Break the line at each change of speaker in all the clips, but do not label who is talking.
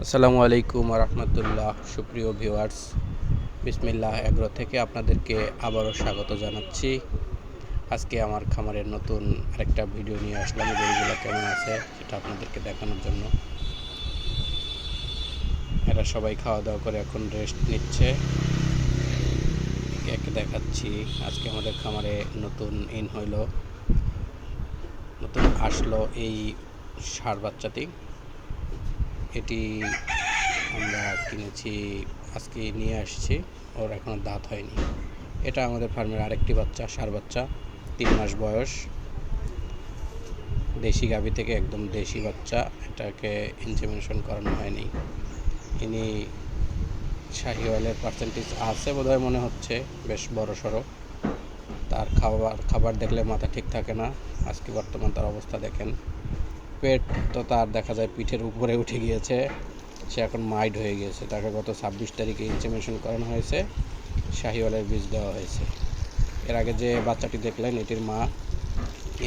আসসালামু আলাইকুম রহমতুল্লাহ। সুপ্রিয় ভিউয়ার্স, বিসমিল্লাহ এগ্রো থেকে আপনাদেরকে আবারও স্বাগত জানাচ্ছি। আজকে আমার খামারের নতুন আরেকটা ভিডিও নিয়ে আসলাম। গরুগুলো কেমন আছে সেটা আপনাদেরকে দেখানোর জন্য। এরা সবাই খাওয়া দাওয়া করে এখন রেস্ট নিচ্ছে। একে একে দেখাচ্ছি। আজকে আমাদের খামারে নতুন নতুন আসলো এই ষাঁড় বাচ্চাটি। এটি আমরা কিনেছি, আজকে নিয়ে আসছি। ওর এখনও দাঁত হয়নি। এটা আমাদের ফার্মের আরেকটি বাচ্চা, ষাঁড় বাচ্চা, 3 মাস বয়স, দেশি গাভী থেকে একদম দেশি বাচ্চা। এটাকে ইনসেমিনেশন করানো হয়নি। ইনি শাহিওয়ালের পার্সেন্টেজ আছে বোধহয়, মনে হচ্ছে বেশ বড় সড়ো। তার খাবার দেখলে মাথা ঠিক থাকে না। আজকে বর্তমান তার অবস্থা দেখেন। পেট তো তার দেখা যায় পিঠের উপরে উঠে গিয়েছে। সে এখন মাইড হয়ে গিয়েছে। তাকে গত 26 তারিখে ইনসেমিনেশন করানো হয়েছে, শাহিওয়ালের বীজ দেওয়া হয়েছে। এর আগে যে বাচ্চাটি দেখলেন এটির মা,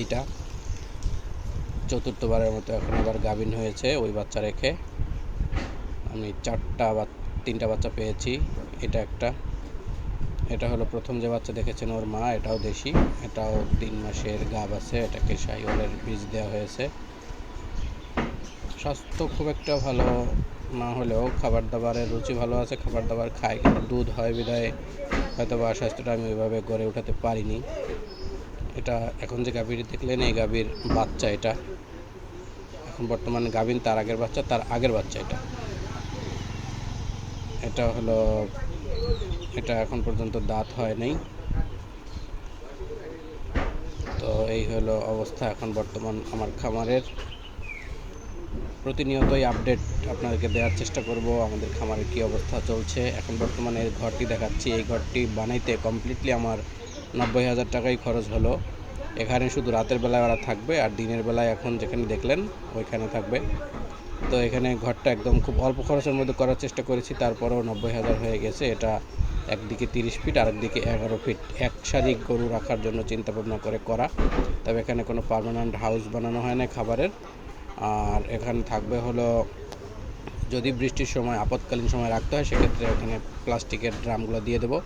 এইটা চতুর্থবারের মতো এখন আবার গাভিন হয়েছে। ওই বাচ্চা রেখে আমি 3টা বাচ্চা পেয়েছি। এটা হলো প্রথম যে বাচ্চা দেখেছেন ওর মা, এটাও দেশি, এটাও 3 মাসের গাভ আছে। এটাকে শাহিওয়ালের বীজ দেওয়া হয়েছে। স্বাস্থ্য খুব একটা ভালো না হলেও খাবার দাবারের রুচি ভালো আছে, খাবার দাবার খায়, কিন্তু দুধ হয় বিধায় হয়তো বা স্বাস্থ্যটা আমি ওইভাবে গড়ে উঠাতে পারিনি। এটা এখন যে গাভীটি দেখলেন এই গাভীর বাচ্চা, এটা এখন বর্তমানে গাভীন, তার আগের বাচ্চা, তার আগের বাচ্চা। এটা এখন পর্যন্ত দাঁত হয় নাই। তো এই হলো অবস্থা এখন বর্তমান আমার খামারের। প্রতিনিয়তই আপডেট আপনাদেরকে দেওয়ার চেষ্টা করব আমাদের খামারের কী অবস্থা চলছে। এখন বর্তমানে এই ঘরটি দেখাচ্ছি। এই ঘরটি বানাইতে কমপ্লিটলি আমার 90,000 টাকাই খরচ হলো। এখানে শুধু রাতের বেলায় ওরা থাকবে, আর দিনের বেলায় এখন যেখানে দেখলেন ওইখানে থাকবে। তো এখানে ঘরটা একদম খুব অল্প খরচের মধ্যে করার চেষ্টা করেছি, তারপরেও 90,000 হয়ে গেছে। এটা একদিকে 30 ফিট আর একদিকে 11 ফিট এক সারি গরু রাখার জন্য চিন্তা ভাবনা করে করা। তবে এখানে কোনো পার্মানেন্ট হাউস বানানো হয় না খাবারের। আর এখানে থাকবে হলো, যদি বৃষ্টির সময় আপৎকালীন সময় রাখতে হয় সেক্ষেত্রে এখানে প্লাস্টিকের ড্রামগুলো দিয়ে দেবো।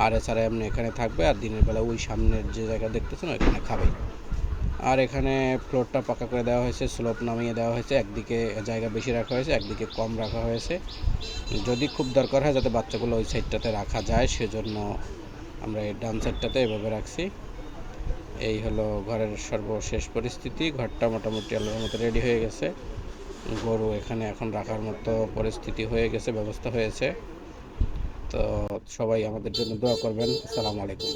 আর এছাড়া এমনি এখানে থাকবে, আর দিনের বেলা ওই সামনের যে জায়গা দেখতেছেন ওইখানে খাবে। আর এখানে ফ্লোরটা পাকা করে দেওয়া হয়েছে, স্লোপ নামিয়ে দেওয়া হয়েছে। একদিকে জায়গা বেশি রাখা হয়েছে, একদিকে কম রাখা হয়েছে। যদি খুব দরকার হয় যাতে বাচ্চাগুলো ওই সাইডটাতে রাখা যায়, সেজন্য আমরা এই ডান সাইডটাতে এভাবে রাখছি। এই হলো ঘরের সর্বশেষ পরিস্থিতি। ঘরটা মোটামুটি আল্লাহর মতো রেডি হয়ে গেছে। গরু এখানে এখন রাখার মতো পরিস্থিতি হয়ে গেছে, ব্যবস্থা হয়েছে। তো সবাই আমাদের জন্য দোয়া করবেন। আসসালামু আলাইকুম।